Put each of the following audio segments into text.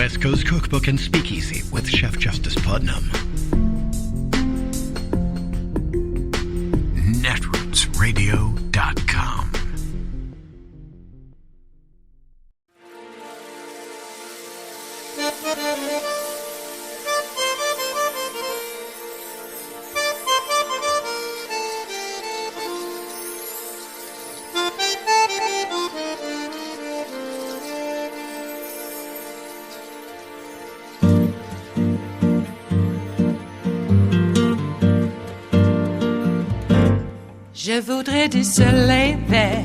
West Coast Cookbook and Speakeasy with Chef Justice Putnam. Netrootsradio.com. Je voudrais du soleil vert,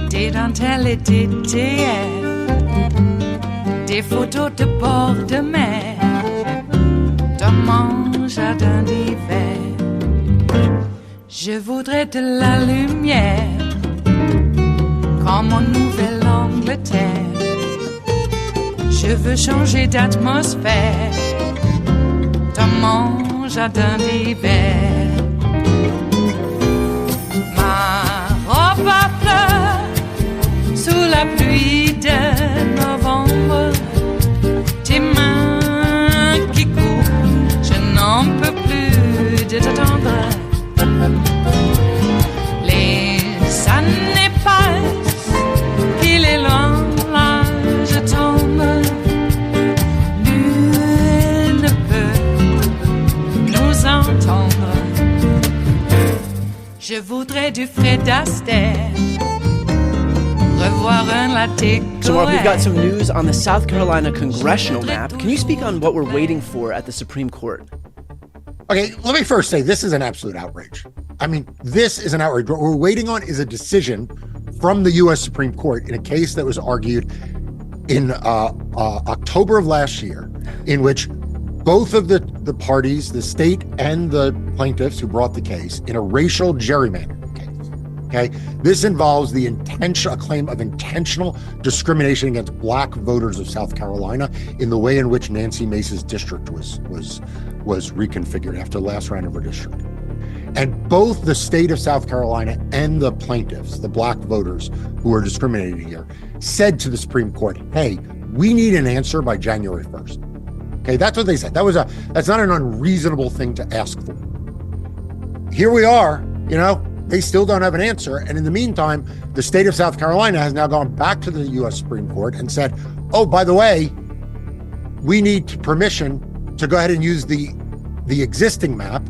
des dentelles et des théères, des photos de bord de mer, dans mon jardin d'hiver. Je voudrais de la lumière, comme en Nouvelle-Angleterre. Je veux changer d'atmosphère, dans mon jardin d'hiver. Ma fleur sous la pluie de novembre, tes mains qui courent, je n'en peux plus de t'attendre. Les années passent, il est loin, là je tombe. Nul ne peut nous entendre. Je voudrais du Fred Astaire, revoir un latte. So Mark, we've got some news on the South Carolina congressional map. Can you speak on what we're waiting for at the Supreme Court? Okay, let me first say this is an absolute outrage. I mean, this is an outrage. What we're waiting on is a decision from the U.S. Supreme Court in a case that was argued in October of last year, in which both of the parties, the state and the plaintiffs who brought the case, in a racial gerrymandering case. Okay, this involves a claim of intentional discrimination against black voters of South Carolina in the way in which Nancy Mace's district was reconfigured after the last round of redistricting. And both the state of South Carolina and the plaintiffs, the black voters who are discriminated here, said to the Supreme Court, hey, we need an answer by January 1st. Okay, that's what they said. That's not an unreasonable thing to ask for. Here we are, they still don't have an answer. And in the meantime, the state of South Carolina has now gone back to the U.S. Supreme Court and said, oh, by the way, we need permission to go ahead and use the existing map,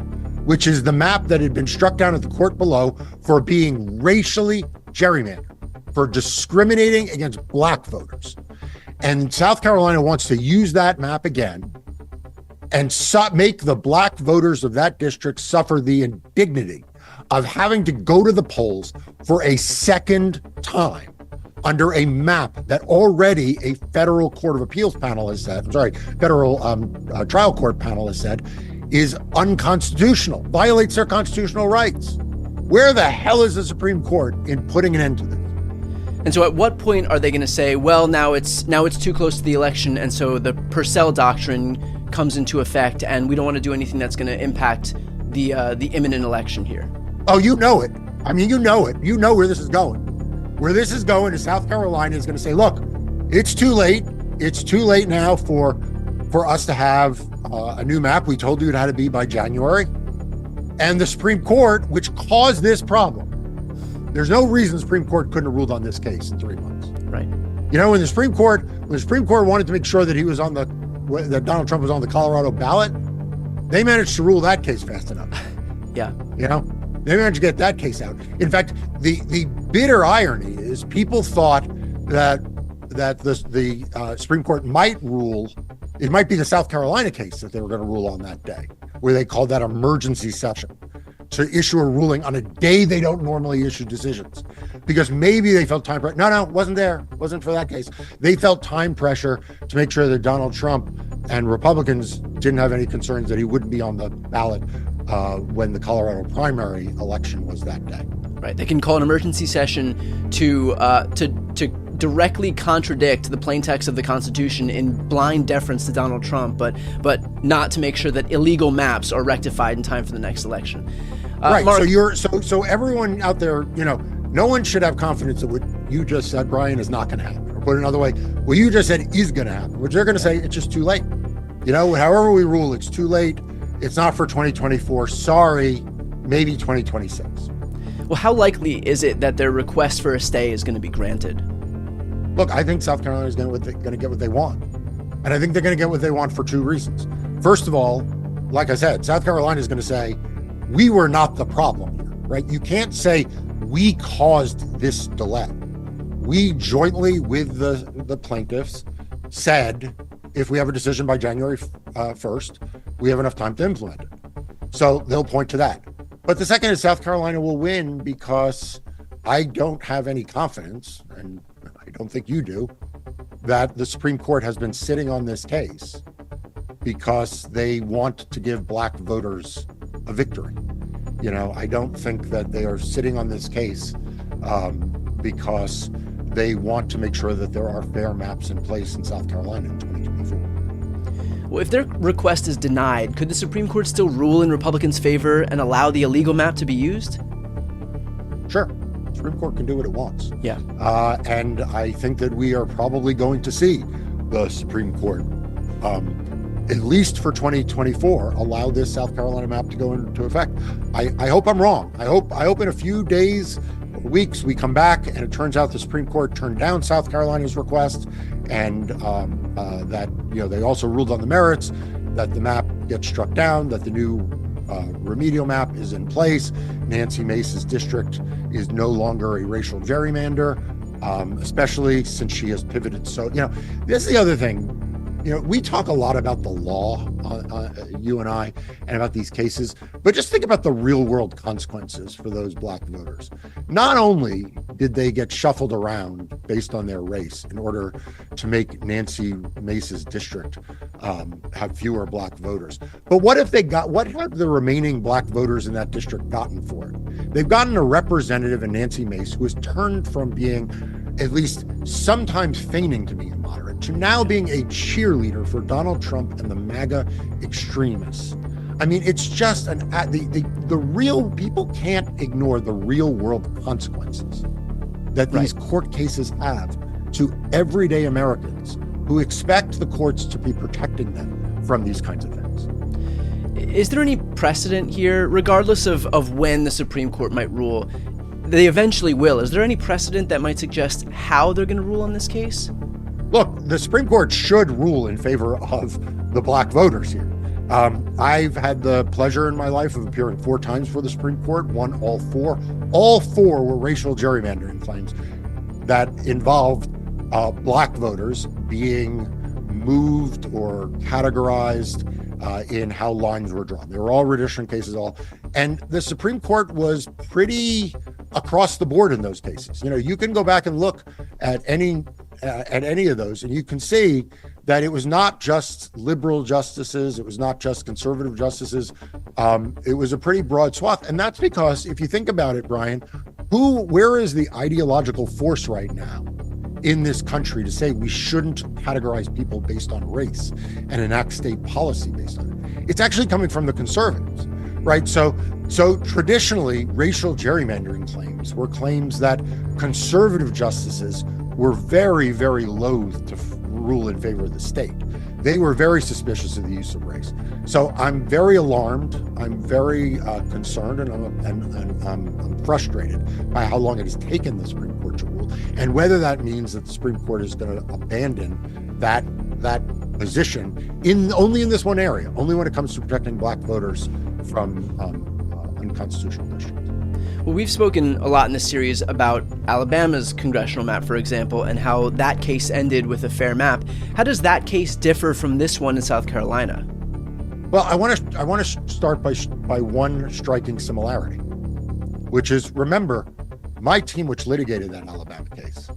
which is the map that had been struck down at the court below for being racially gerrymandered, for discriminating against black voters. And South Carolina wants to use that map again and make the black voters of that district suffer the indignity of having to go to the polls for a second time under a map that already a federal court of appeals panel has said, federal trial court panel has said, is unconstitutional, violates their constitutional rights. Where the hell is the Supreme Court in putting an end to this? And so at what point are they going to say, well, now it's too close to the election, and so the Purcell doctrine comes into effect, and we don't want to do anything that's going to impact the imminent election here? Oh, you know it. I mean, you know it. You know where this is going. Where this is going is South Carolina is going to say, look, it's too late. It's too late now for us to have a new map. We told you it had to be by January. And the Supreme Court, which caused this problem, there's no reason the Supreme Court couldn't have ruled on this case in 3 months. Right. When the Supreme Court wanted to make sure that that Donald Trump was on the Colorado ballot, they managed to rule that case fast enough. Yeah. They managed to get that case out. In fact, the bitter irony is people thought that the Supreme Court might rule. It might be the South Carolina case that they were going to rule on that day, where they called that emergency session to issue a ruling on a day they don't normally issue decisions, because maybe they felt time pressure. No, wasn't for that case. They felt time pressure to make sure that Donald Trump and Republicans didn't have any concerns that he wouldn't be on the ballot when the Colorado primary election was that day. Right. They can call an emergency session to directly contradict the plain text of the Constitution in blind deference to Donald Trump, but not to make sure that illegal maps are rectified in time for the next election. Right. Mark, so everyone out there, no one should have confidence that what you just said, Brian, is not going to happen. Or put it another way, well, you just said is going to happen, which they're going to say it's just too late. However we rule, it's too late. It's not for 2024. Sorry, maybe 2026. Well, how likely is it that their request for a stay is going to be granted? Look, I think South Carolina is going to get what they want. And I think they're going to get what they want for two reasons. First of all, like I said, South Carolina is going to say, we were not the problem here, right? You can't say we caused this delay. We jointly with the plaintiffs said, if we have a decision by January 1st, we have enough time to implement it. So they'll point to that. But the second is South Carolina will win because I don't have any confidence, and I don't think you do, that the Supreme Court has been sitting on this case because they want to give black voters a victory. I don't think that they are sitting on this case because they want to make sure that there are fair maps in place in South Carolina in 2024. Well, if their request is denied, could the Supreme Court still rule in Republicans' favor and allow the illegal map to be used? Sure. The Supreme Court can do what it wants. Yeah. And I think that we are probably going to see the Supreme Court, at least for 2024, allow this South Carolina map to go into effect. I hope I'm wrong. I hope in a few days, weeks, we come back and it turns out the Supreme Court turned down South Carolina's request, and that they also ruled on the merits, that the map gets struck down, that the new remedial map is in place. Nancy Mace's district is no longer a racial gerrymander, especially since she has pivoted. So, this is the other thing. We talk a lot about the law, you and I, and about these cases, but just think about the real world consequences for those black voters. Not only did they get shuffled around based on their race in order to make Nancy Mace's district have fewer black voters, but what have the remaining black voters in that district gotten for it? They've gotten a representative in Nancy Mace who has turned from being, at least sometimes feigning to be a moderate, to now being a cheerleader for Donald Trump and the MAGA extremists. I mean, it's just the real, people can't ignore the real world consequences that these court cases have to everyday Americans who expect the courts to be protecting them from these kinds of things. Is there any precedent here, regardless of when the Supreme Court might rule? They eventually will. Is there any precedent that might suggest how they're going to rule on this case? Look, the Supreme Court should rule in favor of the black voters here. I've had the pleasure in my life of appearing 4 times for the Supreme Court, won all 4. All 4 were racial gerrymandering claims that involved black voters being moved or categorized in how lines were drawn. They were all redistricting cases, and the Supreme Court was pretty across the board in those cases. You can go back and look at any of those, and you can see that it was not just liberal justices, it was not just conservative justices. It was a pretty broad swath, and that's because if you think about it, Brian, where is the ideological force right now in this country to say we shouldn't categorize people based on race and enact state policy based on it? It's actually coming from the conservatives, right? So traditionally, racial gerrymandering claims were claims that conservative justices were very, very loath to rule in favor of the state. They were very suspicious of the use of race. So I'm very alarmed. I'm very concerned, and I'm frustrated by how long it has taken the Supreme Court to rule, and whether that means that the Supreme Court is going to abandon that position only in this one area, only when it comes to protecting black voters from unconstitutional districts. Well, we've spoken a lot in this series about Alabama's congressional map, for example, and how that case ended with a fair map. How does that case differ from this one in South Carolina? Well, I want to start by one striking similarity, which is, remember, my team, which litigated that Alabama case,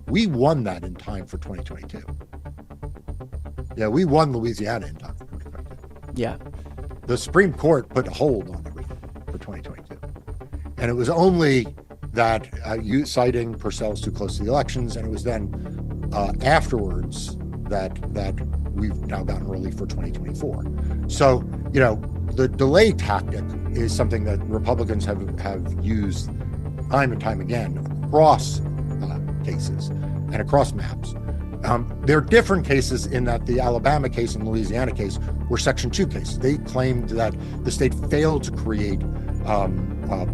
we won that in time for 2022. Yeah, we won Louisiana in time for 2022. Yeah. The Supreme Court put a hold on everything for 2022. And it was only that, citing Purcell's too close to the elections, and it was then afterwards that we've now gotten relief for 2024. So, the delay tactic is something that Republicans have used time and time again across cases and across maps. There are different cases in that the Alabama case and Louisiana case were Section 2 cases. They claimed that the state failed to create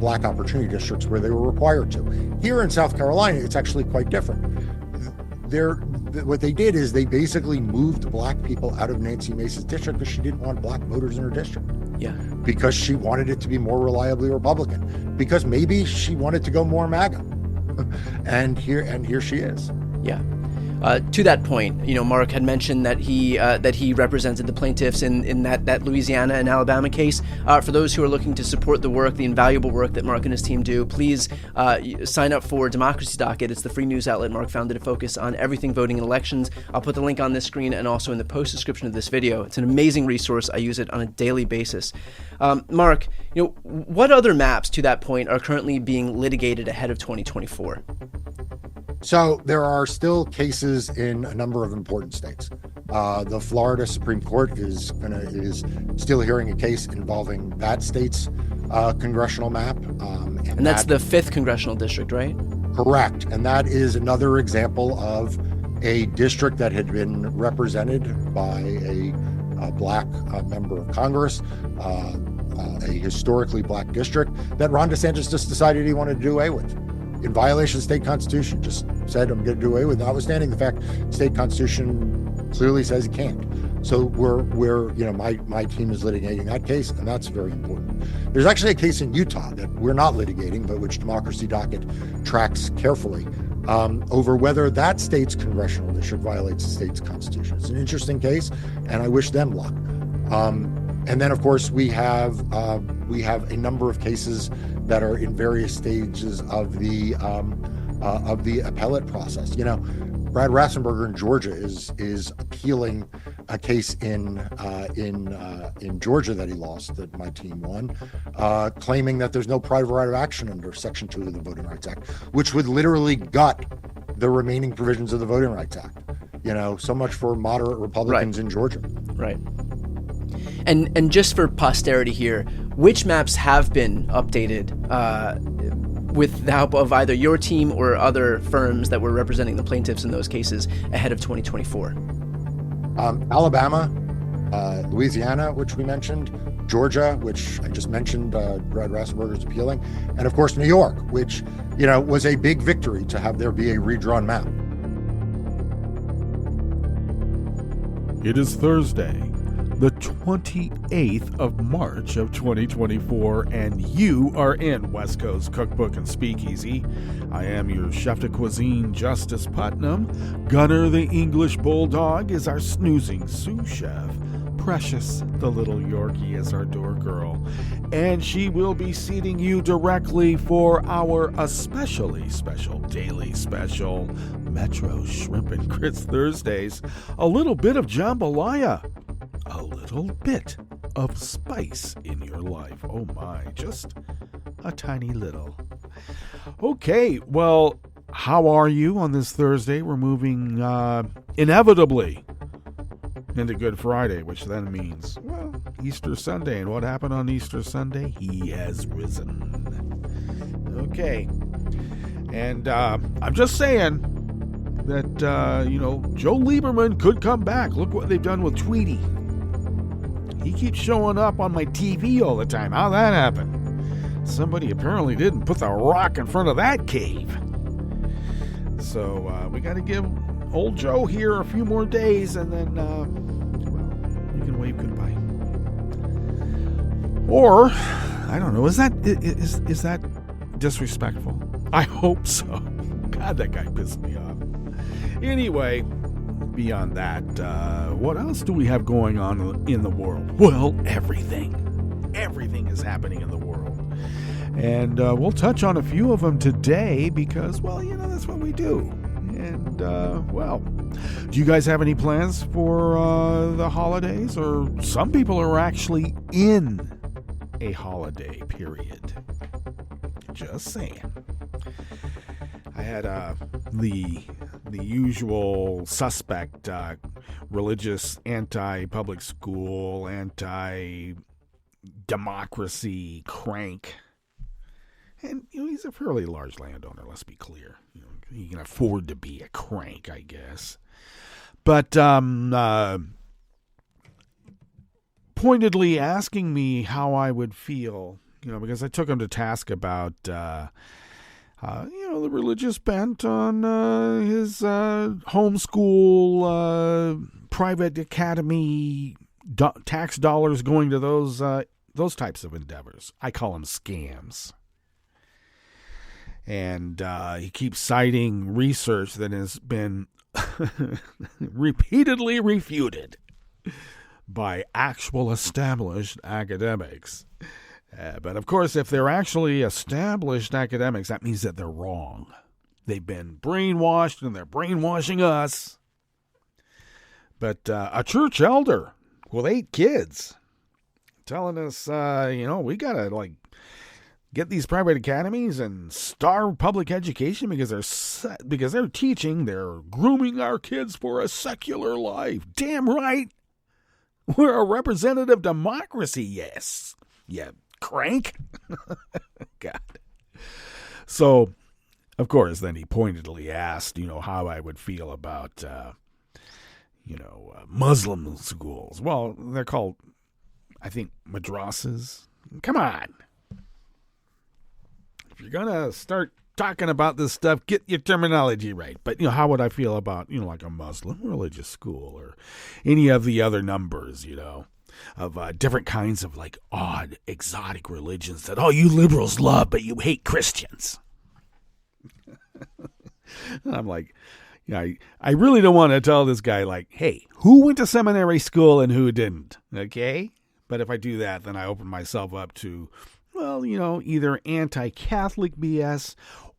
black opportunity districts where they were required to. Here in South Carolina, it's actually quite different. What they did is they basically moved black people out of Nancy Mace's district because she didn't want black voters in her district. Yeah. Because she wanted it to be more reliably Republican. Because maybe she wanted to go more MAGA. and here she is. Yeah. To that point, Mark had mentioned that he represented the plaintiffs in that Louisiana and Alabama case. For those who are looking to support the work, the invaluable work that Mark and his team do, please sign up for Democracy Docket. It's the free news outlet Mark founded to focus on everything voting and elections. I'll put the link on this screen and also in the post description of this video. It's an amazing resource. I use it on a daily basis. Mark, what other maps to that point are currently being litigated ahead of 2024? So there are still cases in a number of important states. The Florida Supreme Court is still hearing a case involving that state's congressional map. And that's the 5th congressional district, right? Correct. And that is another example of a district that had been represented by a black member of Congress, a historically black district that Ron DeSantis just decided he wanted to do away with. In violation of the state constitution, just said, I'm going to do away with, notwithstanding the fact the state constitution clearly says he can't. So my team is litigating that case, and that's very important. There's actually a case in Utah that we're not litigating, but which Democracy Docket tracks carefully over whether that state's congressional district violates the state's constitution. It's an interesting case, and I wish them luck. And then, of course, we have a number of cases that are in various stages of the appellate process. Brad Rassenberger in Georgia is appealing a case in Georgia that he lost, that my team won, claiming that there's no private right of action under Section 2 of the Voting Rights Act, which would literally gut the remaining provisions of the Voting Rights Act. So much for moderate Republicans in Georgia. Right. And just for posterity here, which maps have been updated with the help of either your team or other firms that were representing the plaintiffs in those cases ahead of 2024? Alabama, Louisiana, which we mentioned, Georgia, which I just mentioned, Brad Rassenberger's appealing, and of course New York, which was a big victory to have there be a redrawn map. It is Thursday, the 28th of March of 2024, and you are in West Coast Cookbook and Speakeasy. I am your chef de cuisine, Justice Putnam. Gunner the English Bulldog is our snoozing sous chef. Precious, the little Yorkie, is our door girl. And she will be seating you directly for our especially special daily special, Metro Shrimp and Grits Thursdays. A little bit of jambalaya. A little bit of spice in your life. Oh my, just a tiny little. Okay, well, how are you on this Thursday? We're moving inevitably into Good Friday, which then means, well, Easter Sunday. And what happened on Easter Sunday? He has risen. Okay. And I'm just saying that, Joe Lieberman could come back. Look what they've done with Tweety. He keeps showing up on my TV all the time. How'd that happen? Somebody apparently didn't put the rock in front of that cave. So we got to give old Joe here a few more days, and then, we can wave goodbye. Or, I don't know, is that disrespectful? I hope so. God, that guy pissed me off. Anyway, beyond that, what else do we have going on in the world? Well, everything. Everything is happening in the world. And we'll touch on a few of them today because, well, that's what we do. And, do you guys have any plans for the holidays? Or some people are actually in a holiday period. Just saying. I had the usual suspect, religious, anti-public school, anti-democracy crank. And, he's a fairly large landowner, let's be clear. He can afford to be a crank, I guess. But pointedly asking me how I would feel, because I took him to task about, the religious bent on his homeschool, private academy, tax dollars going to those types of endeavors. I call them scams. And he keeps citing research that has been repeatedly refuted by actual established academics. But of course, if they're actually established academics, that means that they're wrong. They've been brainwashed and they're brainwashing us. But a church elder with 8 kids telling us, we got to get these private academies and starve public education because they're grooming our kids for a secular life. Damn right. We're a representative democracy, yes. Yeah, crank. God. So, of course, then he pointedly asked, how I would feel about, Muslim schools. Well, they're called, I think, madrasas. Come on. If you're going to start talking about this stuff, get your terminology right. But, how would I feel about, like a Muslim religious school or any of the other numbers, of different kinds of odd, exotic religions that all you liberals love, but you hate Christians. And I'm like, I really don't want to tell this guy, hey, who went to seminary school and who didn't, okay? But if I do that, then I open myself up to, either anti-Catholic BS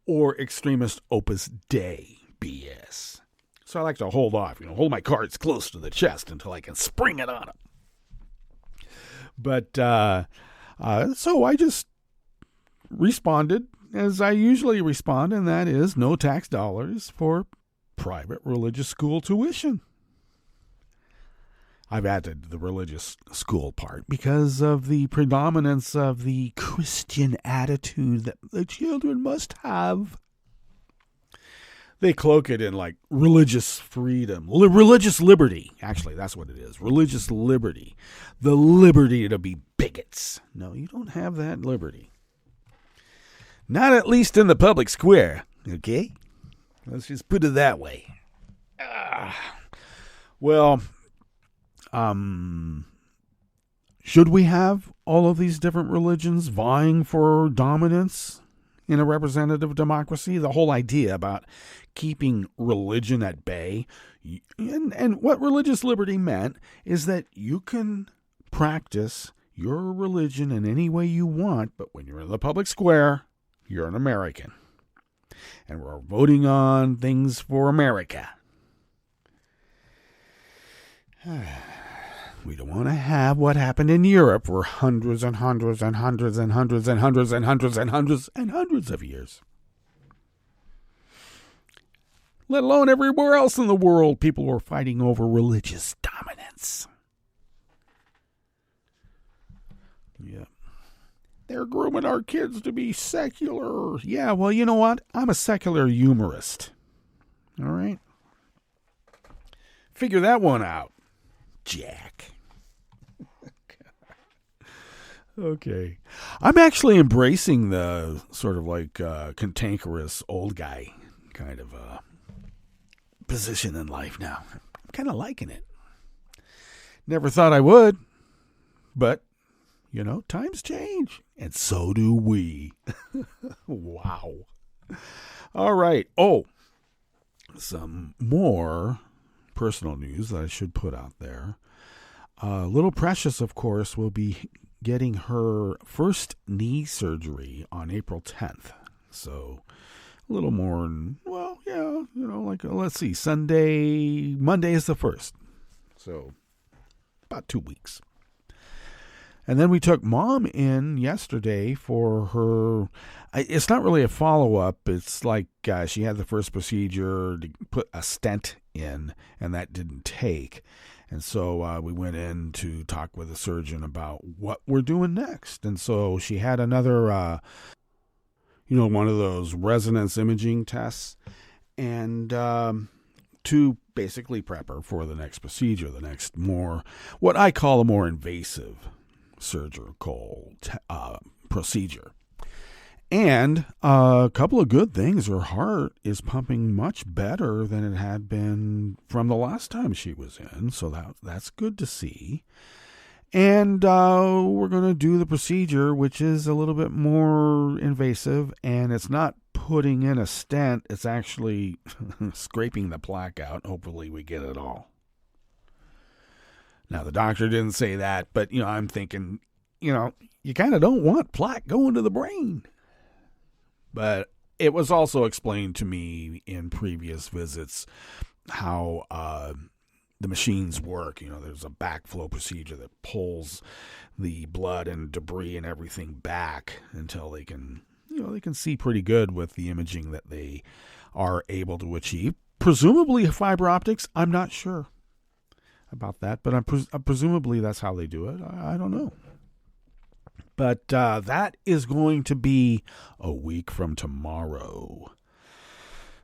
or extremist Opus Dei BS. So I like to hold off, hold my cards close to the chest until I can spring it on them. But so I just responded as I usually respond, and that is no tax dollars for private religious school tuition. I've added the religious school part because of the predominance of the Christian attitude that the children must have. They cloak it in religious freedom, religious liberty. Actually, that's what it is. Religious liberty. The liberty to be bigots. No, you don't have that liberty. Not at least in the public square, okay? Let's just put it that way. Should we have all of these different religions vying for dominance in a representative democracy? The whole idea about keeping religion at bay, and what religious liberty meant is that you can practice your religion in any way you want, but when you're in the public square, you're an American. And we're voting on things for America. We don't want to have what happened in Europe for hundreds and hundreds and hundreds and hundreds and hundreds and hundreds and hundreds and hundreds of years. Let alone everywhere else in the world, people were fighting over religious dominance. Yeah. They're grooming our kids to be secular. Yeah, well, you know what? I'm a secular humorist. All right? Figure that one out, Jack. Okay. I'm actually embracing the sort of cantankerous old guy kind of position in life now. I'm kind of liking it. Never thought I would, but, times change. And so do we. Wow. All right. Oh, some more personal news that I should put out there. Little Precious, of course, will be getting her first knee surgery on April 10th. So a little more, let's see, Monday is the 1st. So about 2 weeks. And then we took Mom in yesterday for her, it's not really a follow-up. It's she had the first procedure to put a stent in, and that didn't take. And so we went in to talk with the surgeon about what we're doing next. And so she had another, one of those resonance imaging tests. And to basically prep her for the next procedure, the next what I call a more invasive surgical procedure. And a couple of good things. Her heart is pumping much better than it had been from the last time she was in. So that's good to see. And we're going to do the procedure, which is a little bit more invasive. And it's not putting in a stent. It's actually scraping the plaque out. Hopefully we get it all. Now, the doctor didn't say that, but, I'm thinking, you kind of don't want plaque going to the brain. But it was also explained to me in previous visits how the machines work. There's a backflow procedure that pulls the blood and debris and everything back until they can, they can see pretty good with the imaging that they are able to achieve. Presumably fiber optics. I'm not sure about that, but presumably that's how they do it. I don't know. But that is going to be a week from tomorrow.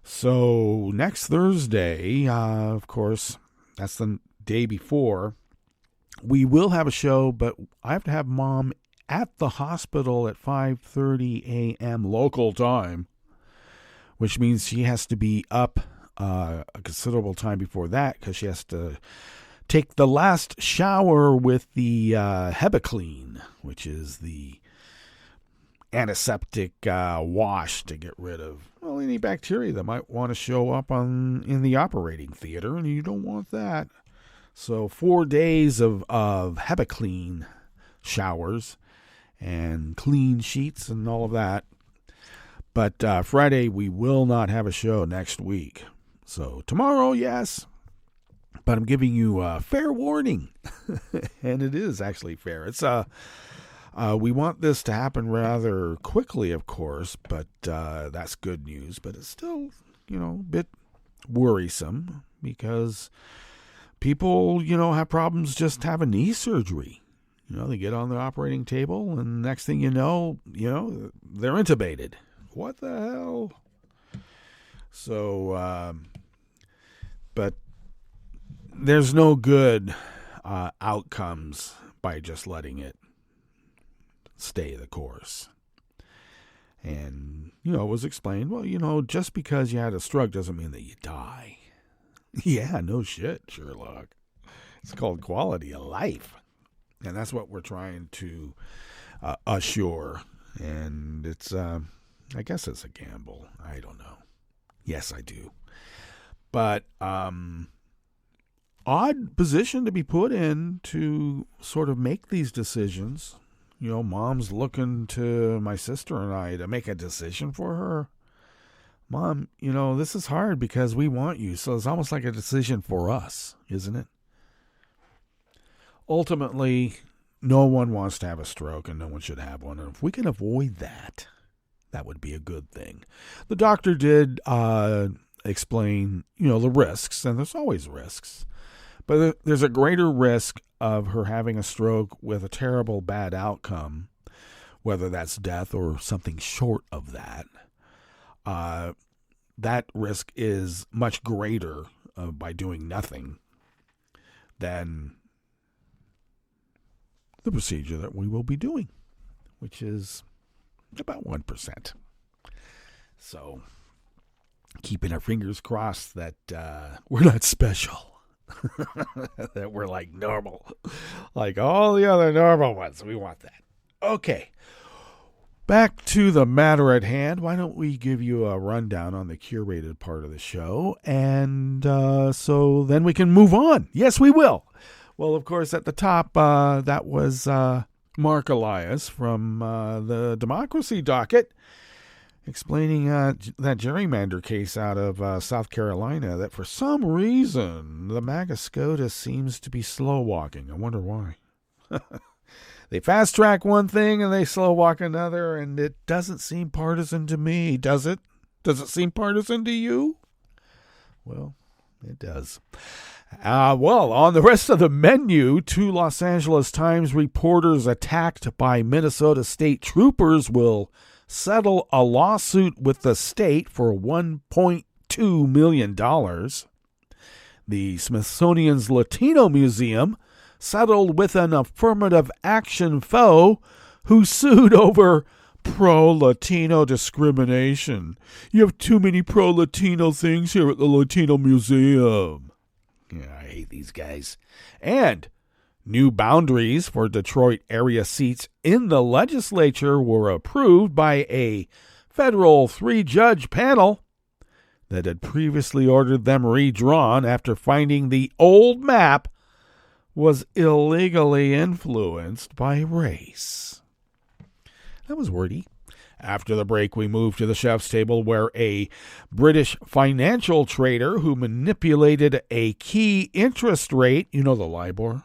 So next Thursday, of course, that's the day before, we will have a show, but I have to have Mom at the hospital at 5:30 a.m. local time, which means she has to be up a considerable time before that because she has to take the last shower with the Hebiclean, which is the antiseptic wash to get rid of any bacteria that might want to show up in the operating theater, and you don't want that. So 4 days of Hebiclean showers and clean sheets and all of that. But Friday we will not have a show next week. So tomorrow, yes. But I'm giving you a fair warning, and it is actually fair. It's we want this to happen rather quickly, of course, but that's good news. But it's still, a bit worrisome because people, have problems just having knee surgery. They get on the operating table, and next thing you know, they're intubated. What the hell? So, but there's no good outcomes by just letting it stay the course. And, it was explained, well, just because you had a stroke doesn't mean that you die. Yeah, no shit, Sherlock. It's called quality of life. And that's what we're trying to assure. And it's, I guess it's a gamble. I don't know. Yes, I do. But, odd position to be put in to sort of make these decisions. Mom's looking to my sister and I to make a decision for her. Mom, this is hard because we want you. So it's almost like a decision for us, isn't it? Ultimately, no one wants to have a stroke and no one should have one. And if we can avoid that, that would be a good thing. The doctor did explain, the risks, and there's always risks. But there's a greater risk of her having a stroke with a terrible bad outcome, whether that's death or something short of that. That risk is much greater by doing nothing than the procedure that we will be doing, which is about 1%. So keeping our fingers crossed that we're not special. That we're like normal, like all the other normal ones. We want that. Okay, back to the matter at hand. Why don't we give you a rundown on the curated part of the show, and so then we can move on. Yes, we will. Well, of course, at the top, that was Mark Elias from the Democracy Docket, explaining that gerrymander case out of South Carolina, that for some reason the MAGA SCOTUS seems to be slow walking. I wonder why. They fast track one thing and they slow walk another, and it doesn't seem partisan to me, does it? Does it seem partisan to you? Well, it does. Well, on the rest of the menu, 2 Los Angeles Times reporters attacked by Minnesota state troopers will settle a lawsuit with the state for $1.2 million. The Smithsonian's Latino Museum settled with an affirmative action foe who sued over pro-Latino discrimination. You have too many pro-Latino things here at the Latino Museum. Yeah, I hate these guys. And new boundaries for Detroit area seats in the legislature were approved by a federal 3-judge panel that had previously ordered them redrawn after finding the old map was illegally influenced by race. That was wordy. After the break, we moved to the chef's table where a British financial trader who manipulated a key interest rate, you know, the LIBOR,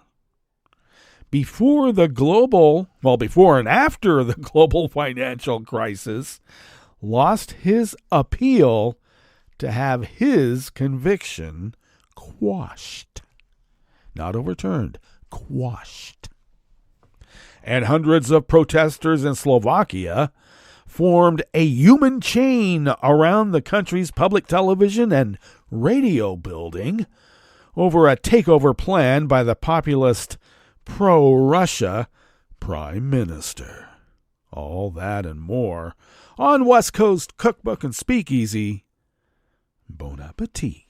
before and after the global financial crisis, lost his appeal to have his conviction quashed. Not overturned, quashed. And hundreds of protesters in Slovakia formed a human chain around the country's public television and radio building over a takeover plan by the populist pro-Russia prime minister. All that and more on West Coast Cookbook and Speakeasy. Bon appetit.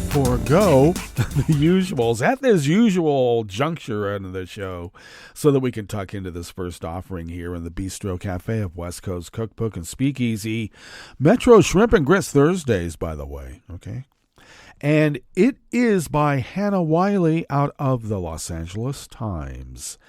Forego the usuals at this usual juncture end of the show so that we can tuck into this first offering here in the Bistro Cafe of West Coast Cookbook and Speakeasy. Metro Shrimp and Grits Thursdays, by the way, okay? And it is by Hannah Wiley out of the Los Angeles Times.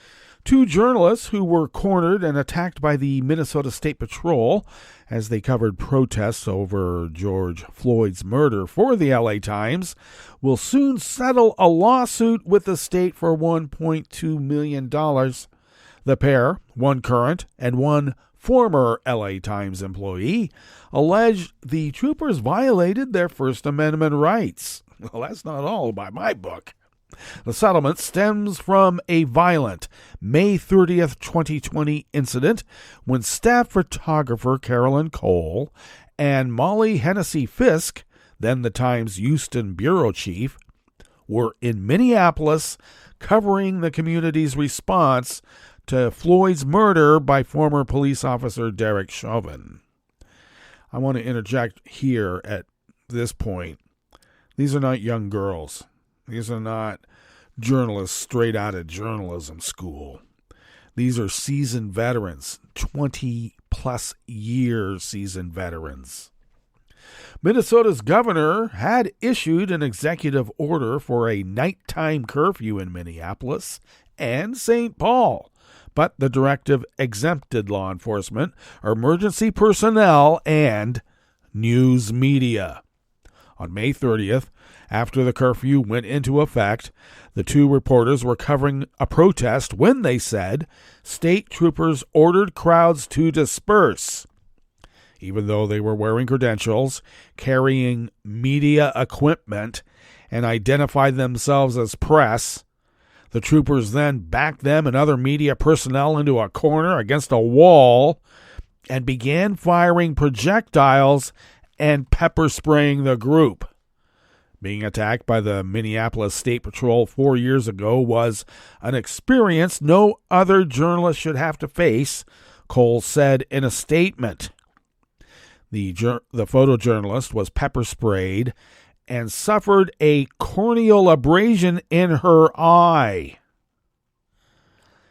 2 journalists who were cornered and attacked by the Minnesota State Patrol as they covered protests over George Floyd's murder for the LA Times will soon settle a lawsuit with the state for $1.2 million. The pair, one current and one former LA Times employee, alleged the troopers violated their First Amendment rights. Well, that's not all by my book. The settlement stems from a violent May 30th, 2020 incident when staff photographer Carolyn Cole and Molly Hennessy Fisk, then the Times Houston bureau chief, were in Minneapolis covering the community's response to Floyd's murder by former police officer Derek Chauvin. I want to interject here at this point. These are not young girls. These are not journalists straight out of journalism school. These are seasoned veterans, 20-plus year seasoned veterans. Minnesota's governor had issued an executive order for a nighttime curfew in Minneapolis and St. Paul, but the directive exempted law enforcement, emergency personnel, and news media. On May 30th, after the curfew went into effect, the 2 reporters were covering a protest when they said state troopers ordered crowds to disperse. Even though they were wearing credentials, carrying media equipment, and identified themselves as press, the troopers then backed them and other media personnel into a corner against a wall and began firing projectiles and pepper spraying the group. Being attacked by the Minneapolis State Patrol 4 years ago was an experience no other journalist should have to face, Cole said in a statement. The photojournalist was pepper sprayed and suffered a corneal abrasion in her eye.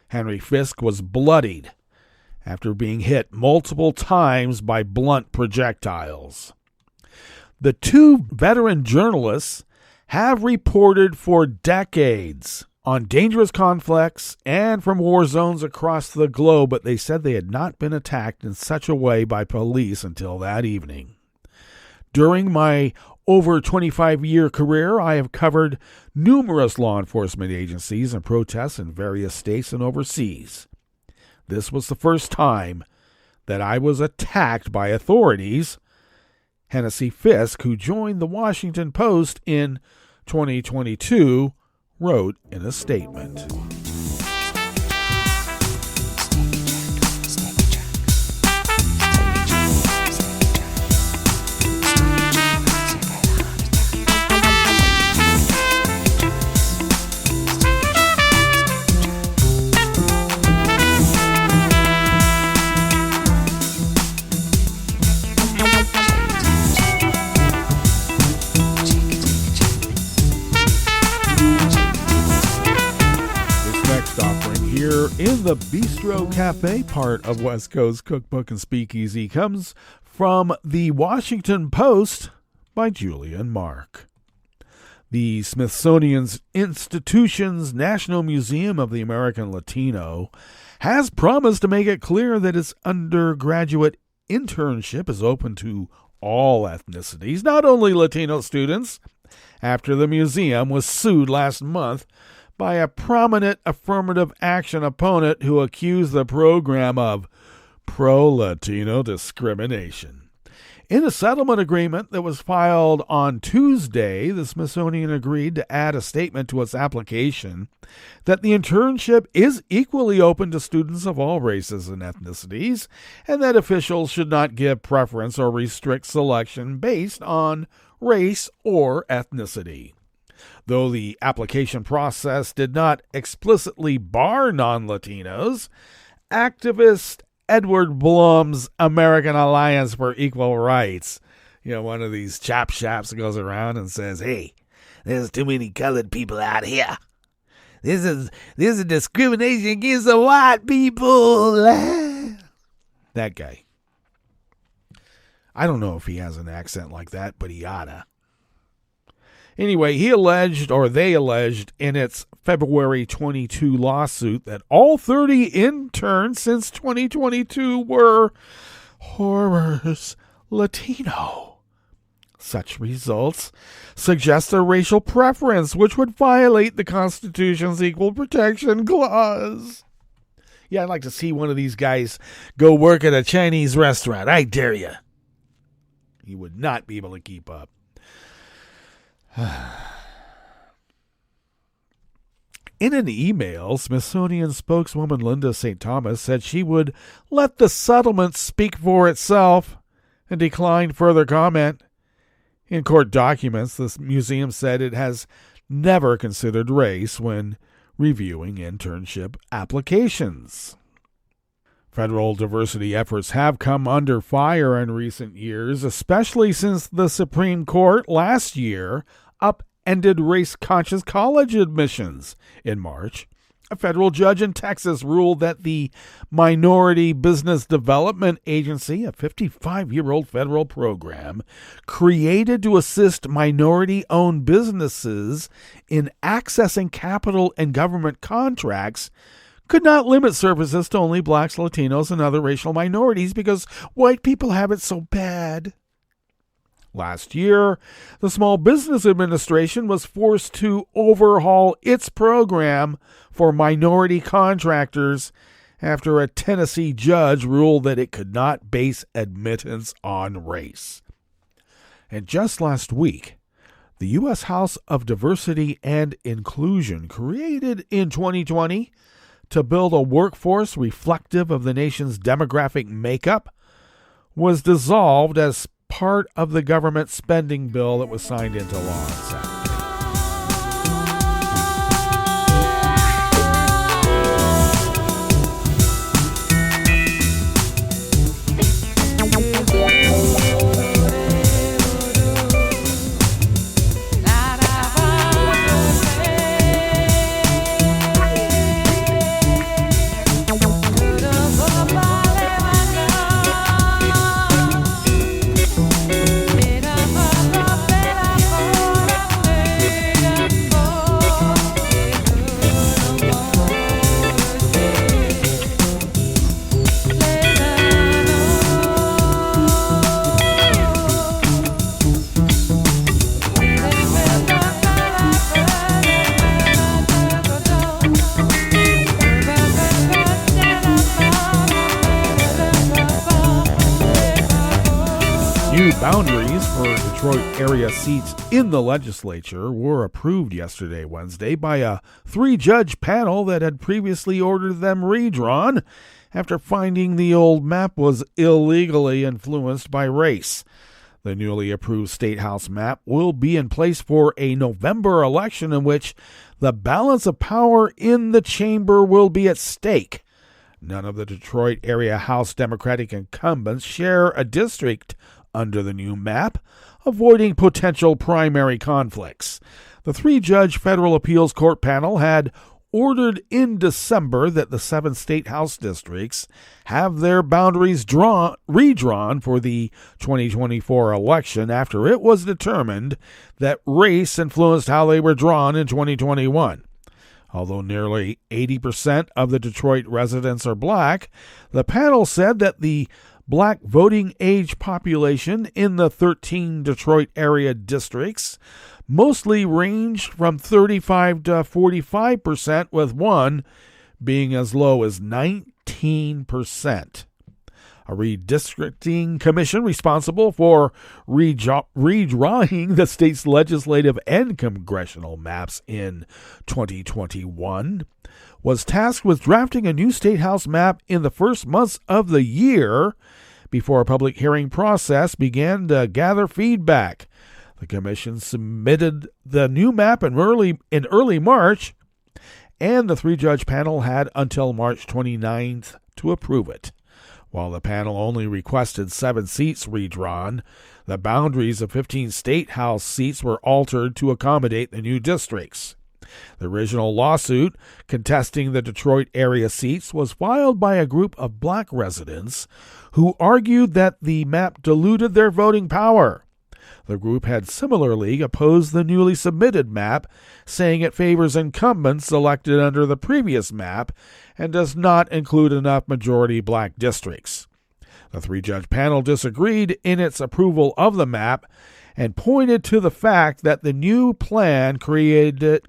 Henry Fisk was bloodied after being hit multiple times by blunt projectiles. The two veteran journalists have reported for decades on dangerous conflicts and from war zones across the globe, but they said they had not been attacked in such a way by police until that evening. During my over 25-year career, I have covered numerous law enforcement agencies and protests in various states and overseas. This was the first time that I was attacked by authorities. Hennessy Fisk, who joined the Washington Post in 2022, wrote in a statement. In the Bistro Cafe part of West Coast Cookbook and Speakeasy comes from the Washington Post by Julia and Mark. The Smithsonian Institution's National Museum of the American Latino has promised to make it clear that its undergraduate internship is open to all ethnicities, not only Latino students, after the museum was sued last month by a prominent affirmative action opponent who accused the program of pro-Latino discrimination. In a settlement agreement that was filed on Tuesday, the Smithsonian agreed to add a statement to its application that the internship is equally open to students of all races and ethnicities, and that officials should not give preference or restrict selection based on race or ethnicity. Though the application process did not explicitly bar non-Latinos, activist Edward Blum's American Alliance for Equal Rights, one of these chap shops that goes around and says, "Hey, there's too many colored people out here. This is discrimination against the white people." That guy. I don't know if he has an accent like that, but he oughta. Anyway, they alleged in its February 22 lawsuit that all 30 interns since 2022 were horrors Latino. Such results suggest a racial preference which would violate the Constitution's Equal Protection Clause. Yeah, I'd like to see one of these guys go work at a Chinese restaurant. I dare you. He would not be able to keep up. In an email, Smithsonian spokeswoman Linda St. Thomas said she would let the settlement speak for itself and declined further comment. In court documents, the museum said it has never considered race when reviewing internship applications. Federal diversity efforts have come under fire in recent years, especially since the Supreme Court last year upended race-conscious college admissions. In March, a federal judge in Texas ruled that the Minority Business Development Agency, a 55-year-old federal program created to assist minority-owned businesses in accessing capital and government contracts, could not limit services to only blacks, Latinos, and other racial minorities because white people have it so bad. Last year, the Small Business Administration was forced to overhaul its program for minority contractors after a Tennessee judge ruled that it could not base admittance on race. And just last week, the U.S. House of Diversity and Inclusion, created in 2020 to build a workforce reflective of the nation's demographic makeup, was dissolved as part of the government spending bill that was signed into law on Saturday. boundaries for Detroit area seats in the legislature were approved yesterday, Wednesday, by a 3-judge panel that had previously ordered them redrawn after finding the old map was illegally influenced by race. The newly approved State House map will be in place for a November election in which the balance of power in the chamber will be at stake. None of the Detroit area House Democratic incumbents share a district under the new map, avoiding potential primary conflicts. The 3-judge federal appeals court panel had ordered in December that the 7 state House districts have their boundaries redrawn for the 2024 election after it was determined that race influenced how they were drawn in 2021. Although nearly 80% of the Detroit residents are black, the panel said that the black voting age population in the 13 Detroit area districts mostly ranged from 35 to 45%, with one being as low as 19%. A redistricting commission responsible for redrawing the state's legislative and congressional maps in 2021 was tasked with drafting a new state house map in the first months of the year before a public hearing process began to gather feedback. The commission submitted the new map in early March, and the 3-judge panel had until March 29th to approve it. While the panel only requested 7 seats redrawn, the boundaries of 15 state house seats were altered to accommodate the new districts. The original lawsuit contesting the Detroit area seats was filed by a group of black residents who argued that the map diluted their voting power. The group had similarly opposed the newly submitted map, saying it favors incumbents elected under the previous map and does not include enough majority black districts. The 3-judge panel disagreed in its approval of the map and pointed to the fact that the new plan created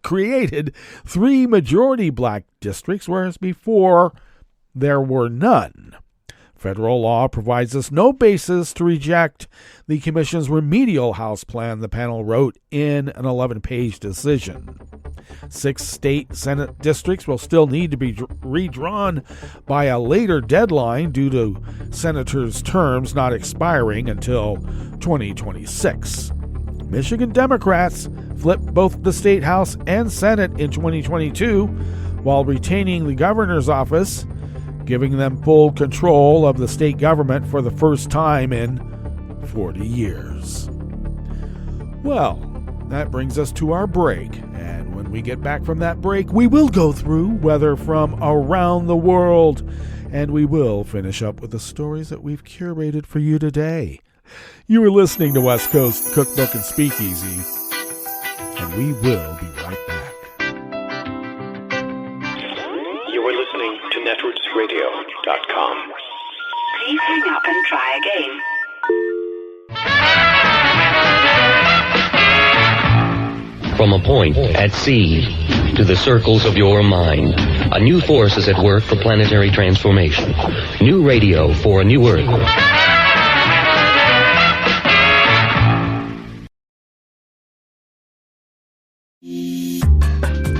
3 majority black districts, whereas before there were none. Federal law provides us no basis to reject the Commission's remedial House plan, the panel wrote in an 11-page decision. 6 state Senate districts will still need to be redrawn by a later deadline due to senators' terms not expiring until 2026. Michigan Democrats flipped both the State House and Senate in 2022 while retaining the governor's office, giving them full control of the state government for the first time in 40 years. Well, that brings us to our break, and when we get back from that break, we will go through weather from around the world, and we will finish up with the stories that we've curated for you today. You are listening to West Coast Cookbook and Speakeasy, and we will be right back. To netrootsradio.com. Please hang up and try again. From a point at sea to the circles of your mind, a new force is at work for planetary transformation. New radio for a new Earth.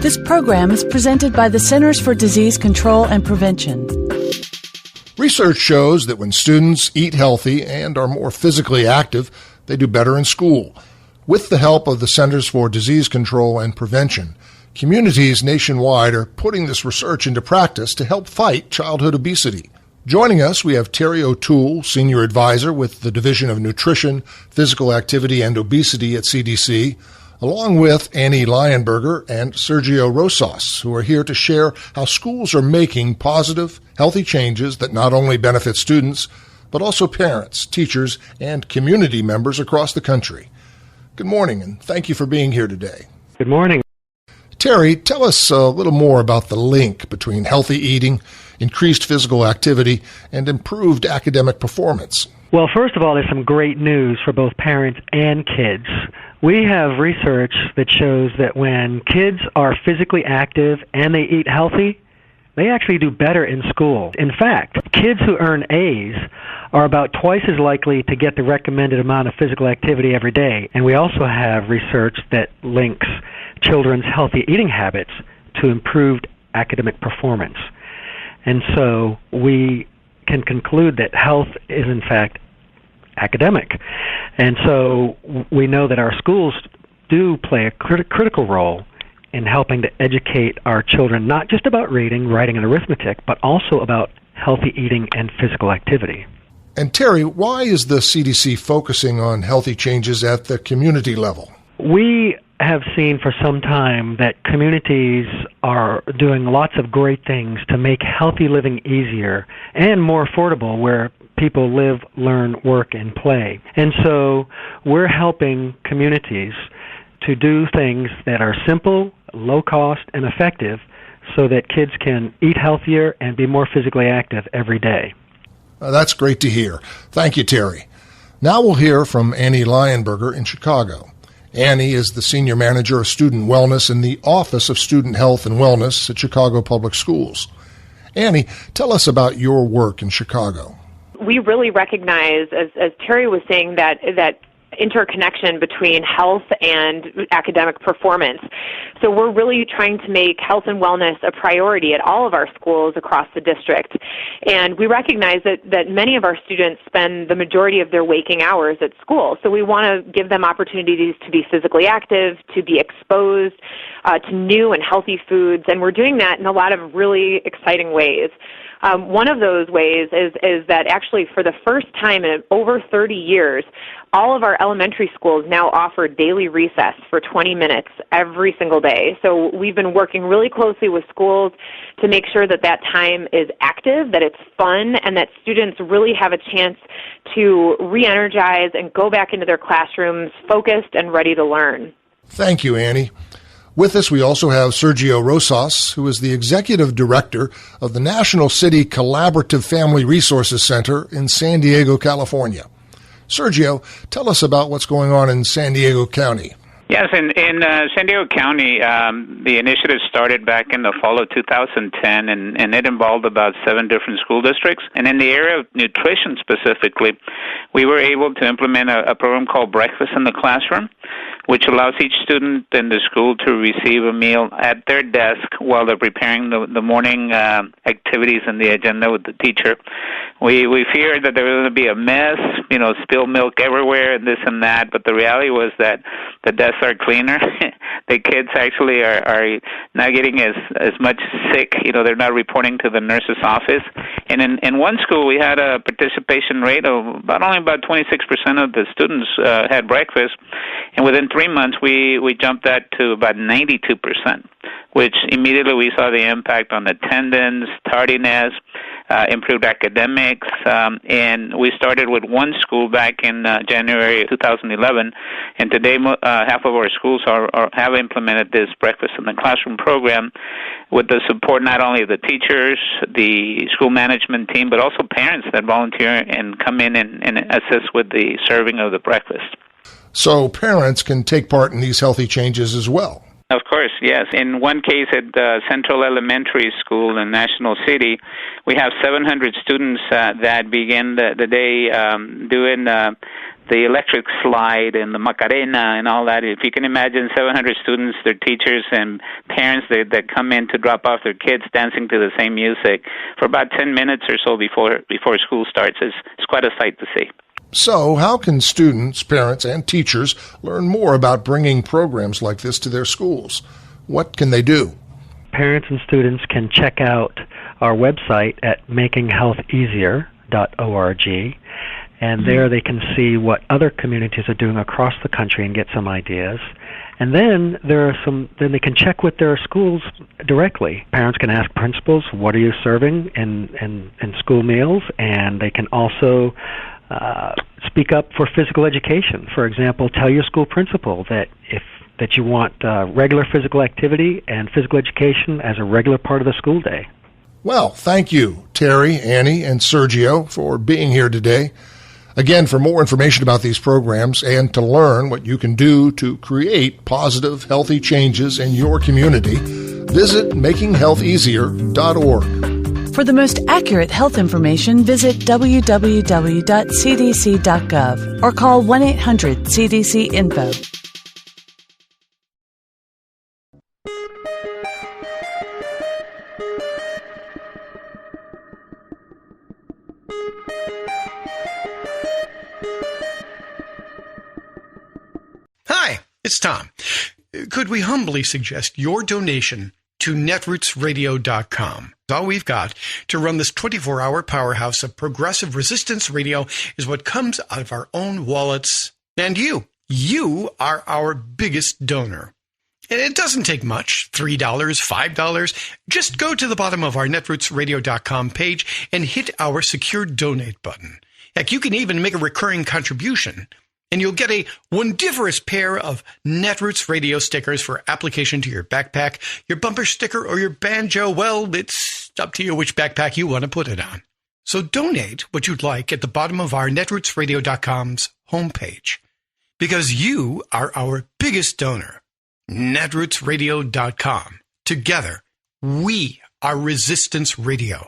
This program is presented by the Centers for Disease Control and Prevention. Research shows that when students eat healthy and are more physically active, they do better in school. With the help of the Centers for Disease Control and Prevention, communities nationwide are putting this research into practice to help fight childhood obesity. Joining us, we have Terry O'Toole, Senior Advisor with the Division of Nutrition, Physical Activity, and Obesity at CDC, along with Annie Leyenberger and Sergio Rosas, who are here to share how schools are making positive, healthy changes that not only benefit students, but also parents, teachers, and community members across the country. Good morning, and thank you for being here today. Good morning. Terry, tell us a little more about the link between healthy eating, increased physical activity, and improved academic performance. Well, first of all, there's some great news for both parents and kids. We have research that shows that when kids are physically active and they eat healthy, they actually do better in school. In fact, kids who earn A's are about twice as likely to get the recommended amount of physical activity every day. And we also have research that links children's healthy eating habits to improved academic performance. And so we can conclude that health is, in fact, academic. And so we know that our schools do play a critical role in helping to educate our children, not just about reading, writing, and arithmetic, but also about healthy eating and physical activity. And Terry, why is the CDC focusing on healthy changes at the community level? We have seen for some time that communities are doing lots of great things to make healthy living easier and more affordable where people live, learn, work, and play. And so we're helping communities to do things that are simple, low cost, and effective so that kids can eat healthier and be more physically active every day. That's great to hear. Thank you, Terry. Now we'll hear from Annie Lionberger in Chicago. Annie is the Senior Manager of Student Wellness in the Office of Student Health and Wellness at Chicago Public Schools. Annie, tell us about your work in Chicago. We really recognize, as Terry was saying, that interconnection between health and academic performance. So we're really trying to make health and wellness a priority at all of our schools across the district. And we recognize that many of our students spend the majority of their waking hours at school. So we want to give them opportunities to be physically active, to be exposed to new and healthy foods. And we're doing that in a lot of really exciting ways. One of those ways is that actually for the first time in over 30 years, all of our elementary schools now offer daily recess for 20 minutes every single day. So we've been working really closely with schools to make sure that time is active, that it's fun, and that students really have a chance to re-energize and go back into their classrooms focused and ready to learn. Thank you, Annie. With us, we also have Sergio Rosas, who is the Executive Director of the National City Collaborative Family Resources Center in San Diego, California. Sergio, tell us about what's going on in San Diego County. Yes, in San Diego County, the initiative started back in the fall of 2010, and it involved about 7 different school districts. And in the area of nutrition specifically, we were able to implement a program called Breakfast in the Classroom, which allows each student in the school to receive a meal at their desk while they're preparing the morning activities and the agenda with the teacher. We feared that there was going to be a mess, spilled milk everywhere and this and that, but the reality was that the desks are cleaner. The kids actually are not getting as much sick. They're not reporting to the nurse's office. And in one school, we had a participation rate of only about 26% of the students had breakfast. And within 3 months, we jumped that to about 92%, which immediately we saw the impact on attendance, tardiness, improved academics, and we started with one school back in January 2011, and today half of our schools have implemented this Breakfast in the Classroom program with the support not only of the teachers, the school management team, but also parents that volunteer and come in and assist with the serving of the breakfast. So parents can take part in these healthy changes as well. Of course, yes. In one case at Central Elementary School in National City, we have 700 students that begin the day doing the electric slide and the Macarena and all that. If you can imagine 700 students, their teachers and parents that come in to drop off their kids dancing to the same music for about 10 minutes or so before school starts. It's quite a sight to see. So how can students, parents, and teachers learn more about bringing programs like this to their schools? What can they do? Parents and students can check out our website at makinghealtheasier.org, and there they can see what other communities are doing across the country and get some ideas. And then then they can check with their schools directly. Parents can ask principals, what are you serving in school meals? And they can also speak up for physical education. For example, tell your school principal that you want regular physical activity and physical education as a regular part of the school day. Well, thank you, Terry, Annie, and Sergio, for being here today. Again, for more information about these programs and to learn what you can do to create positive, healthy changes in your community, Visit makinghealtheasier.org. For the most accurate health information, visit www.cdc.gov or call 1-800-CDC-INFO. Hi, it's Tom. Could we humbly suggest your donation to netrootsradio.com? All we've got to run this 24-hour powerhouse of progressive resistance radio is what comes out of our own wallets. And you are our biggest donor. And it doesn't take much, $3, $5. Just go to the bottom of our netrootsradio.com page and hit our secure donate button. Heck, you can even make a recurring contribution, and you'll get a wondiferous pair of Netroots radio stickers for application to your backpack, your bumper sticker, or your banjo. Well, it's up to you which backpack you want to put it on. So donate what you'd like at the bottom of our netrootsradio.com's homepage, because you are our biggest donor. netrootsradio.com. Together, we are Resistance Radio.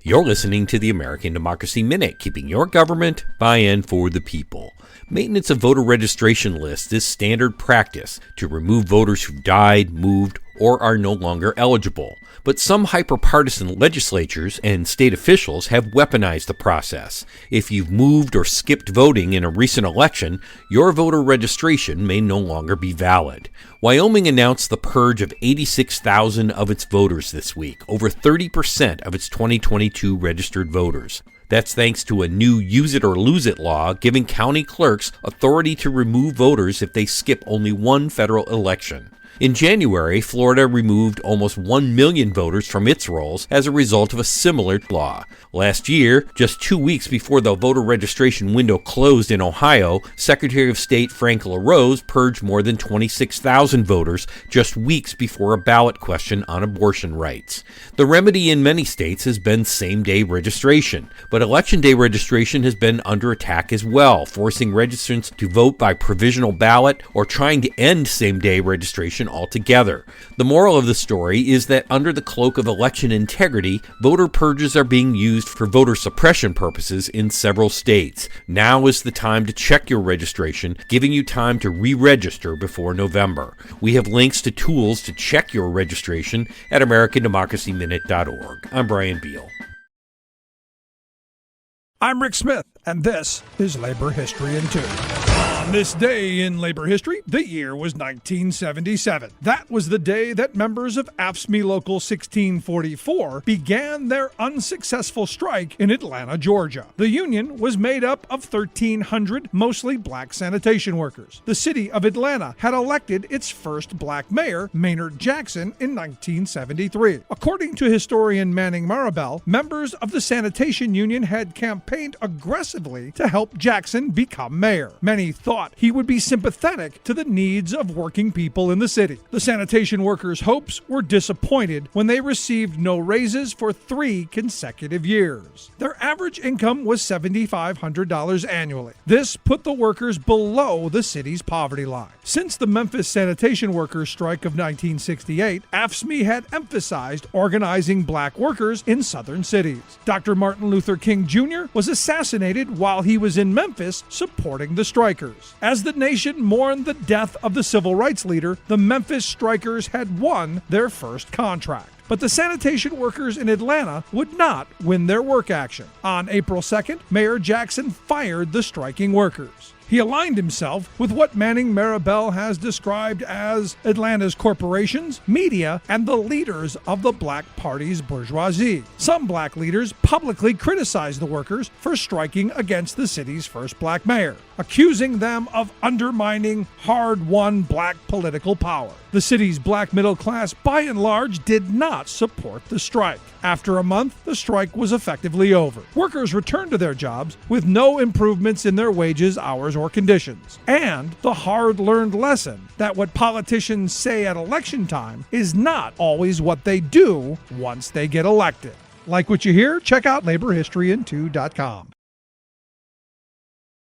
You're listening to the American Democracy Minute, keeping your government by-in for the people. Maintenance of voter registration lists is standard practice to remove voters who've died, moved, or are no longer eligible. But some hyper-partisan legislatures and state officials have weaponized the process. If you've moved or skipped voting in a recent election, your voter registration may no longer be valid. Wyoming announced the purge of 86,000 of its voters this week, over 30% of its 2022 registered voters. That's thanks to a new use it or lose it law giving county clerks authority to remove voters if they skip only one federal election. In January, Florida removed almost 1 million voters from its rolls as a result of a similar law. Last year, just 2 weeks before the voter registration window closed in Ohio, Secretary of State Frank LaRose purged more than 26,000 voters just weeks before a ballot question on abortion rights. The remedy in many states has been same-day registration, but Election Day registration has been under attack as well, forcing registrants to vote by provisional ballot or trying to end same-day registration altogether. The moral of the story is that under the cloak of election integrity, voter purges are being used for voter suppression purposes in several states. Now is the time to check your registration, giving you time to re-register before November. We have links to tools to check your registration at AmericanDemocracyMinute.org. I'm Brian Beal. I'm Rick Smith, and this is Labor History in 2. On this day in labor history, the year was 1977. That was the day that members of AFSCME Local 1644 began their unsuccessful strike in Atlanta, Georgia. The union was made up of 1,300 mostly black sanitation workers. The city of Atlanta had elected its first black mayor, Maynard Jackson, in 1973. According to historian Manning Marabell, members of the sanitation union had campaigned aggressively to help Jackson become mayor. Many thought he would be sympathetic to the needs of working people in the city. The sanitation workers' hopes were disappointed when they received no raises for 3 consecutive years. Their average income was $7,500 annually. This put the workers below the city's poverty line. Since the Memphis sanitation workers' strike of 1968, AFSCME had emphasized organizing black workers in southern cities. Dr. Martin Luther King Jr. was assassinated while he was in Memphis supporting the strikers. As the nation mourned the death of the civil rights leader, the Memphis strikers had won their first contract. But the sanitation workers in Atlanta would not win their work action. On April 2nd, Mayor Jackson fired the striking workers. He aligned himself with what Manning Marabell has described as Atlanta's corporations, media, and the leaders of the Black Party's bourgeoisie. Some black leaders publicly criticized the workers for striking against the city's first black mayor, accusing them of undermining hard-won black political power. The city's black middle class, by and large, did not support the strike. After a month, the strike was effectively over. Workers returned to their jobs with no improvements in their wages, hours, or conditions, and the hard-learned lesson that what politicians say at election time is not always what they do once they get elected. Like what you hear? Check out laborhistoryin2.com.